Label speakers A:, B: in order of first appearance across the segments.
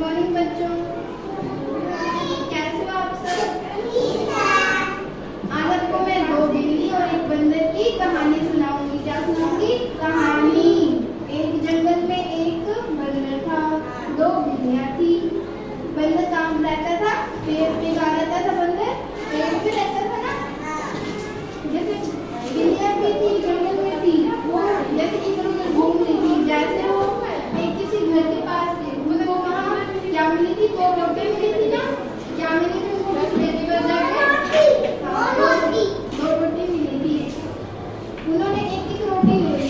A: Morning बच्चों, कैसे हो आप सब? आज आपको मैं दो बिल्ली और एक बंदर की कहानी सुनाऊंगी। क्या सुनाऊंगी? कहानी। एक जंगल में एक बंदर था, दो बिल्लियां थी। बंदर कहाँ रहता था? पेड़ पे कहाँ रहता था बंदर? पेड़ पे रहता था ना। जैसे बिल्लियां भी थी, जंगल में थी, वो जैसे इधर उधर घूम रही थी। जैसे वो एक किसी घर के पास थी, उनको वहाँ क्या मिली थी? दो रोटी मिली थी ना। क्या मिली थी उनको? उस पेड़ पर जाके दो रोटी मिली थी। उन्होंने एक एक रोटी ले ली।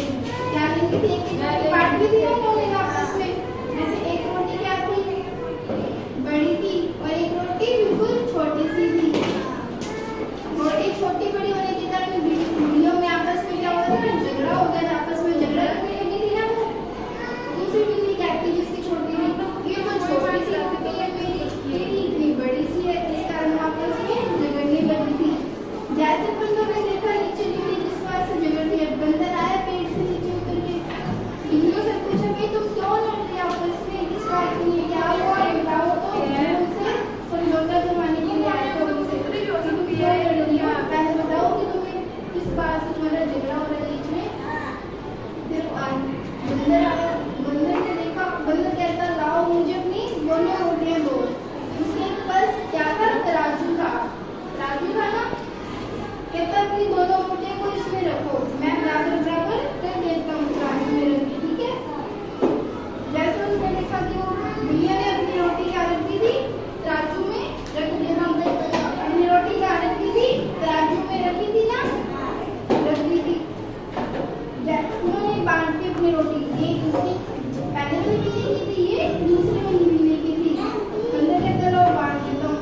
A: क्या लेनी थी? एक एक बांट भी दी उन्होंने आपस में। जैसे एक रोटी क्या थी? बड़ी थी और एक रोटी बिल्कुल छोटी सी थी। रोटी छोटी बड़ी होने के कारण बिल्लियों में आपस में क्या हो रहा था? झगड़ा हो गया। आपस में झगड़ा करने लगी थी ना वो। दूसरी बिल्ली कहती जिसकी छोटी थी, ये तो छोटी सी रोटी है मेरी इतनी बड़ी सी है। इस कारण आपस में झगड़ने लगी थी। जैसे बंदर ने देखा नीचे बिल्ली जिस बात से झगड़ रही है, बंदर आया पेड़ से नीचे उतर के बिल्लियों से पूछा कि तुम क्यों लड़ रही हो आपस में? किस बात के लिए? क्या हुआ बताओ तो। उनसे समझौता करवाने के लिए आए थे उनसे। तुम क्यों लड़ रही हो? पहले बताओ कि तुम्हें किस बात से तुम्हारा झगड़ा हो रहा है बीच में। फिर बंदर आया। बंदर ने देखा, बंदर कहता लाओ मुझे अपनी दोनों रोटियां दो। उसके पास क्या था? तराजू था। तराजू था ना। कहता अपनी दोनों रोटियां को इसमें रखो, मैं बराबर बराबर कर देता हूँ तराजू में रख के, ठीक है। जैसे उसने देखा कि वो बिल्लियों ने अपनी रोटी क्या रख दी थी? तराजू में रख दी। अपनी रोटी क्या रखी थी? तराजू में रखी थी ना, रख दी थी। उन्होंने बांट के अपनी रोटी, एक उसकी पहले वाली बिल्ली की थी, ये दूसरी वाली बिल्ली की थी। बंदर कहता लो बांट देता हूँ।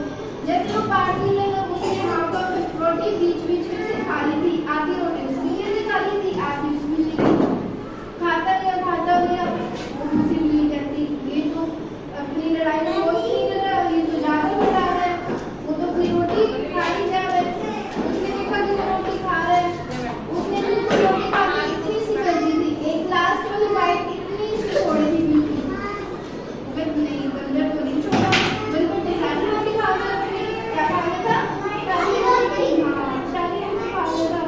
A: जैसे वो बांटने लगा, उसने हाफ हाफ रोटी बीच बीच में से खा ली थी। आधी रोटी उस बिल्ली ने खा ली थी, आधी उस बिल्ली ने। खाता गया। वो दूसरी बिल्ली कहती ये तो अपनी लड़ाई में कोई नहीं कर रहा, ये तो ज्यादा लड़ा रहा है, वो तो अपनी रोटी खा ही जा रहा है। उसने देखा कि वो रोटी खा रहा है, उसने बिल्कुल रोटी खा के इतनी सी कर दी थी, एक लास्ट वाली बाइट इतनी सी छोड़ी थी बिल्कुल। बट नहीं, बंदर को नहीं छोड़ा। बंदर ने सारी रोटी खा ली अपनी। क्या खा लिया था? सारी रोटी। हाँ, सारी रोटी खा लिया था।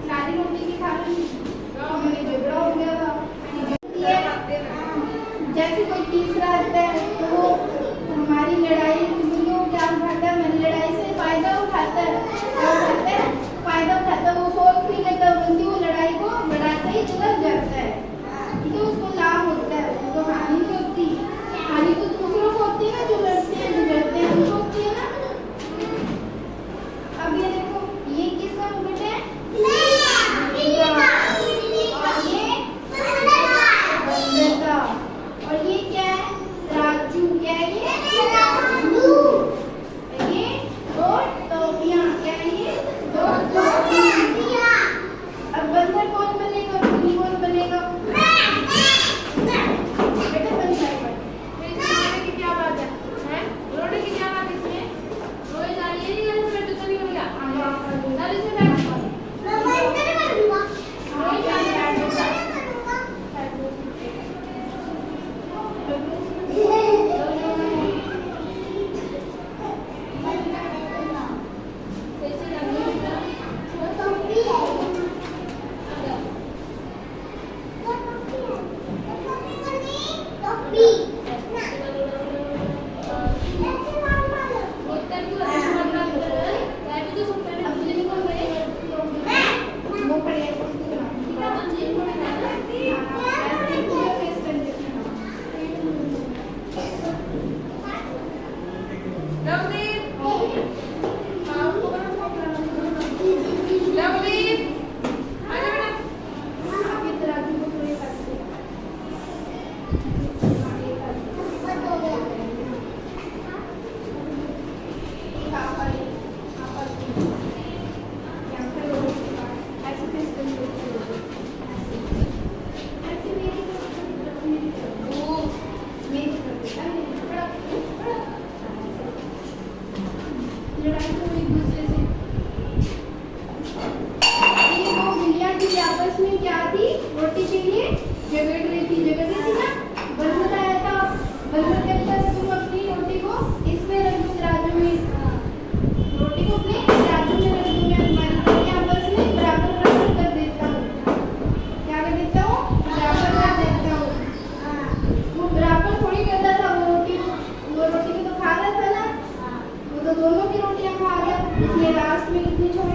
A: सारी रोटी की खा ली। हमें झगड़ा हो गया था। जैसे कोई तीसरा आता है तो वो हमारी लड़ाई बिल्लियों क्या उठाता है? हमारी लड़ाई से फायदा उठाता है। क्या उठाता है? फायदा उठाता है। वो सोल्व नहीं करता, बल्कि वो लड़ाई को बढ़ाते ही चला जाता है। ठीक है, उसको लाभ होता है, उसको हानि नहीं होती। हानि तो दूसरों को होती है ना, जो लड़ते हैं झगड़ते हैं उनको होती है ना। अब ये देखो, ये किसका मुकुट है? और ये क्या है? राजू। क्या है ये? ये दो टोपियां। क्या है ये? दो टोपियां। अब बंदर कौन बनेगा और बिल्ली कौन बनेगा? इसलिए लास्ट में कितनी छोड़